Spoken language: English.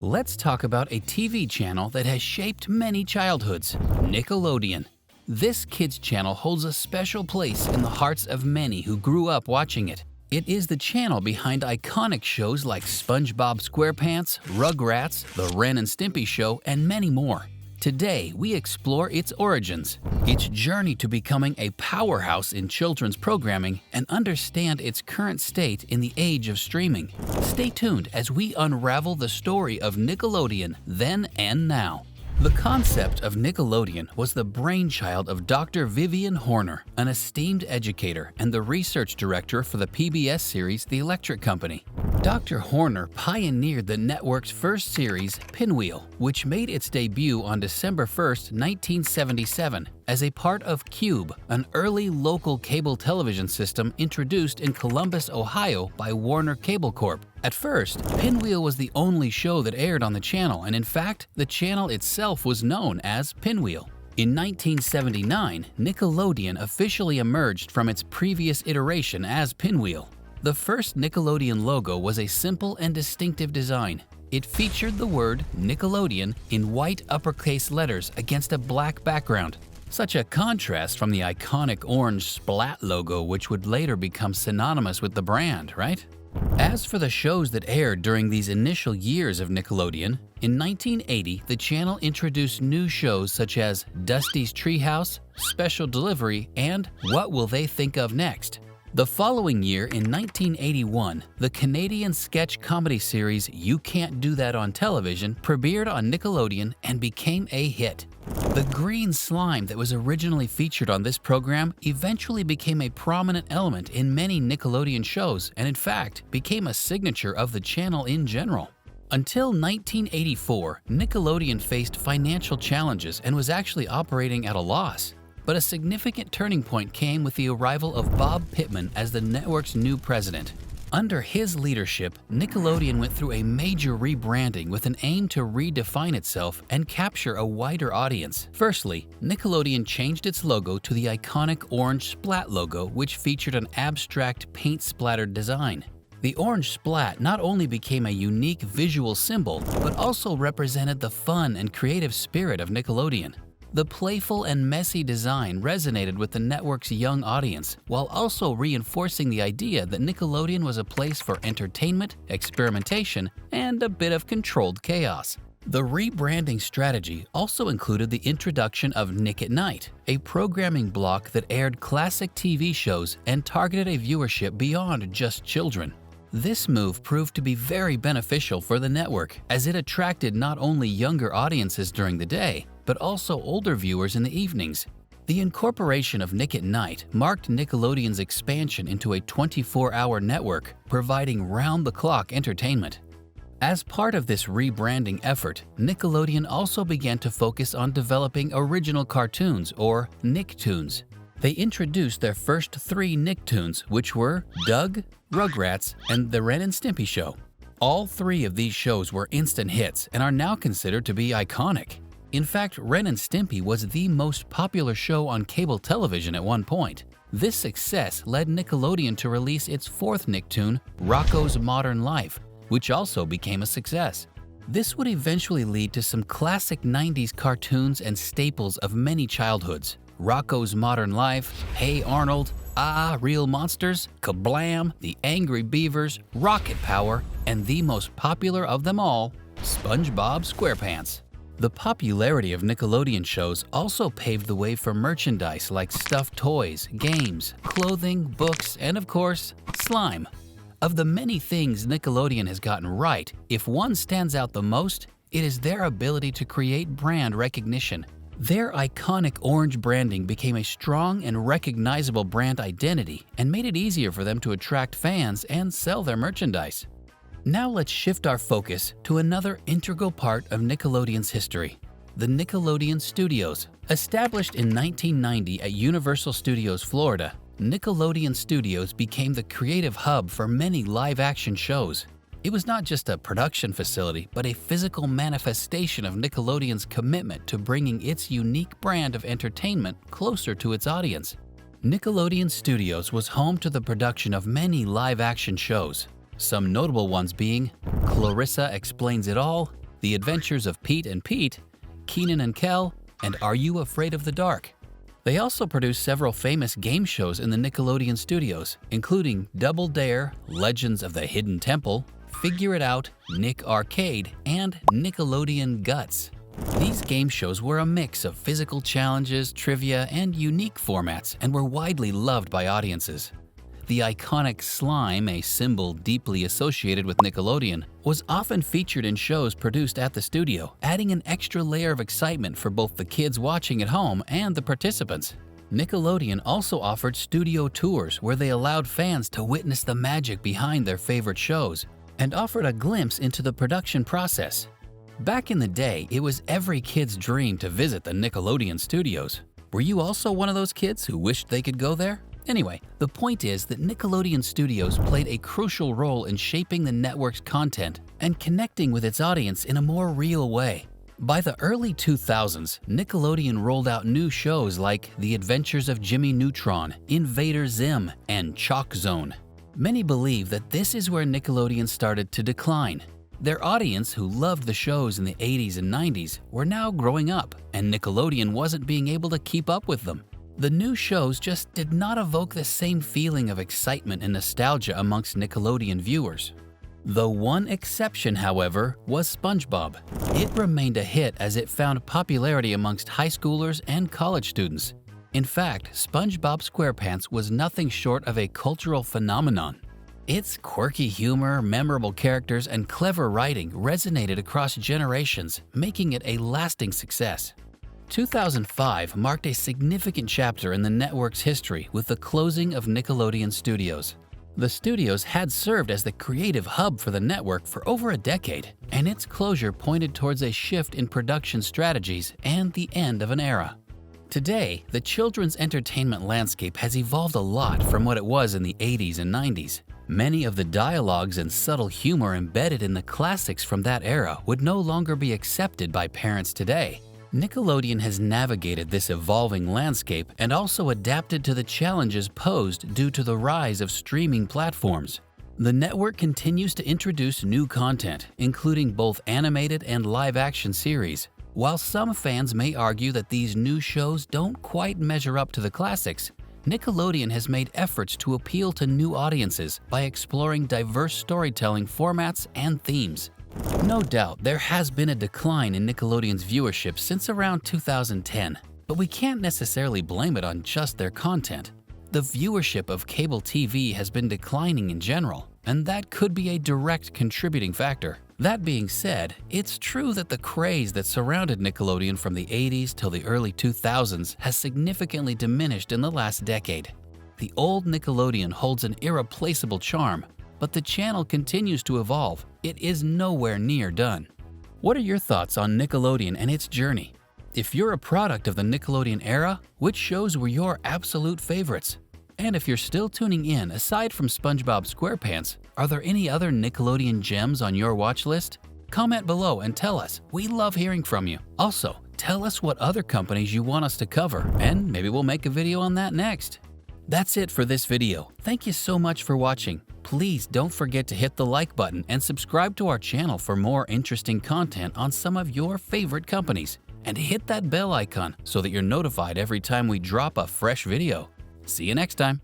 Let's talk about a TV channel that has shaped many childhoods, Nickelodeon. This kids channel holds a special place in the hearts of many who grew up watching it. It is the channel behind iconic shows like SpongeBob SquarePants, Rugrats, The Ren Stimpy Show, and many more. Today, we explore its origins, its journey to becoming a powerhouse in children's programming, and understand its current state in the age of streaming. Stay tuned as we unravel the story of Nickelodeon then and now. The concept of Nickelodeon was the brainchild of Dr. Vivian Horner, an esteemed educator and the research director for the PBS series The Electric Company. Dr. Horner pioneered the network's first series, Pinwheel, which made its debut on December 1, 1977, as a part of Cube, an early local cable television system introduced in Columbus, Ohio by Warner Cable Corp. At first, Pinwheel was the only show that aired on the channel, and in fact, the channel itself was known as Pinwheel. In 1979, Nickelodeon officially emerged from its previous iteration as Pinwheel. The first Nickelodeon logo was a simple and distinctive design. It featured the word Nickelodeon in white uppercase letters against a black background. Such a contrast from the iconic orange splat logo, which would later become synonymous with the brand, right? As for the shows that aired during these initial years of Nickelodeon, in 1980, the channel introduced new shows such as Dusty's Treehouse, Special Delivery, and What Will They Think of Next? The following year, in 1981, the Canadian sketch comedy series You Can't Do That on Television premiered on Nickelodeon and became a hit. The green slime that was originally featured on this program eventually became a prominent element in many Nickelodeon shows and, in fact, became a signature of the channel in general. Until 1984, Nickelodeon faced financial challenges and was actually operating at a loss. But a significant turning point came with the arrival of Bob Pittman as the network's new president. Under his leadership, Nickelodeon went through a major rebranding with an aim to redefine itself and capture a wider audience. Firstly, Nickelodeon changed its logo to the iconic orange splat logo, which featured an abstract paint-splattered design. The orange splat not only became a unique visual symbol, but also represented the fun and creative spirit of Nickelodeon. The playful and messy design resonated with the network's young audience, while also reinforcing the idea that Nickelodeon was a place for entertainment, experimentation, and a bit of controlled chaos. The rebranding strategy also included the introduction of Nick at Nite, a programming block that aired classic TV shows and targeted a viewership beyond just children. This move proved to be very beneficial for the network, as it attracted not only younger audiences during the day, but also older viewers in the evenings. The incorporation of Nick at Nite marked Nickelodeon's expansion into a 24-hour network, providing round-the-clock entertainment. As part of this rebranding effort, Nickelodeon also began to focus on developing original cartoons, or Nicktoons. They introduced their first 3 Nicktoons, which were Doug, Rugrats, and The Ren Stimpy Show. All 3 of these shows were instant hits and are now considered to be iconic. In fact, Ren and Stimpy was the most popular show on cable television at one point. This success led Nickelodeon to release its 4th Nicktoon, Rocko's Modern Life, which also became a success. This would eventually lead to some classic 90s cartoons and staples of many childhoods: Rocko's Modern Life, Hey Arnold, Ah, Real Monsters, Kablam, The Angry Beavers, Rocket Power, and the most popular of them all, SpongeBob SquarePants. The popularity of Nickelodeon shows also paved the way for merchandise like stuffed toys, games, clothing, books, and of course, slime. Of the many things Nickelodeon has gotten right, if one stands out the most, it is their ability to create brand recognition. Their iconic orange branding became a strong and recognizable brand identity and made it easier for them to attract fans and sell their merchandise. Now let's shift our focus to another integral part of Nickelodeon's history, the Nickelodeon Studios. Established in 1990 at Universal Studios, Florida, Nickelodeon Studios became the creative hub for many live-action shows. It was not just a production facility, but a physical manifestation of Nickelodeon's commitment to bringing its unique brand of entertainment closer to its audience. Nickelodeon Studios was home to the production of many live-action shows, some notable ones being Clarissa Explains It All, The Adventures of Pete and Pete, Keenan and Kel, and Are You Afraid of the Dark? They also produced several famous game shows in the Nickelodeon Studios, including Double Dare, Legends of the Hidden Temple, Figure It Out, Nick Arcade, and Nickelodeon Guts. These game shows were a mix of physical challenges, trivia, and unique formats, and were widely loved by audiences. The iconic slime, a symbol deeply associated with Nickelodeon, was often featured in shows produced at the studio, adding an extra layer of excitement for both the kids watching at home and the participants. Nickelodeon also offered studio tours where they allowed fans to witness the magic behind their favorite shows and offered a glimpse into the production process. Back in the day, it was every kid's dream to visit the Nickelodeon Studios. Were you also one of those kids who wished they could go there? Anyway, the point is that Nickelodeon Studios played a crucial role in shaping the network's content and connecting with its audience in a more real way. By the early 2000s, Nickelodeon rolled out new shows like The Adventures of Jimmy Neutron, Invader Zim, and Chalk Zone. Many believe that this is where Nickelodeon started to decline. Their audience, who loved the shows in the 80s and 90s, were now growing up, and Nickelodeon wasn't being able to keep up with them. The new shows just did not evoke the same feeling of excitement and nostalgia amongst Nickelodeon viewers. The one exception, however, was SpongeBob. It remained a hit as it found popularity amongst high schoolers and college students. In fact, SpongeBob SquarePants was nothing short of a cultural phenomenon. Its quirky humor, memorable characters, and clever writing resonated across generations, making it a lasting success. 2005 marked a significant chapter in the network's history with the closing of Nickelodeon Studios. The studios had served as the creative hub for the network for over a decade, and its closure pointed towards a shift in production strategies and the end of an era. Today, the children's entertainment landscape has evolved a lot from what it was in the 80s and 90s. Many of the dialogues and subtle humor embedded in the classics from that era would no longer be accepted by parents today. Nickelodeon has navigated this evolving landscape and also adapted to the challenges posed due to the rise of streaming platforms. The network continues to introduce new content, including both animated and live-action series. While some fans may argue that these new shows don't quite measure up to the classics, Nickelodeon has made efforts to appeal to new audiences by exploring diverse storytelling formats and themes. No doubt, there has been a decline in Nickelodeon's viewership since around 2010, but we can't necessarily blame it on just their content. The viewership of cable TV has been declining in general, and that could be a direct contributing factor. That being said, it's true that the craze that surrounded Nickelodeon from the 80s till the early 2000s has significantly diminished in the last decade. The old Nickelodeon holds an irreplaceable charm, but the channel continues to evolve. It is nowhere near done. What are your thoughts on Nickelodeon and its journey? If you're a product of the Nickelodeon era, which shows were your absolute favorites? And if you're still tuning in, aside from SpongeBob SquarePants, are there any other Nickelodeon gems on your watch list? Comment below and tell us. We love hearing from you. Also, tell us what other companies you want us to cover, and maybe we'll make a video on that next. That's it for this video. Thank you so much for watching. Please don't forget to hit the like button and subscribe to our channel for more interesting content on some of your favorite companies. And hit that bell icon so that you're notified every time we drop a fresh video. See you next time.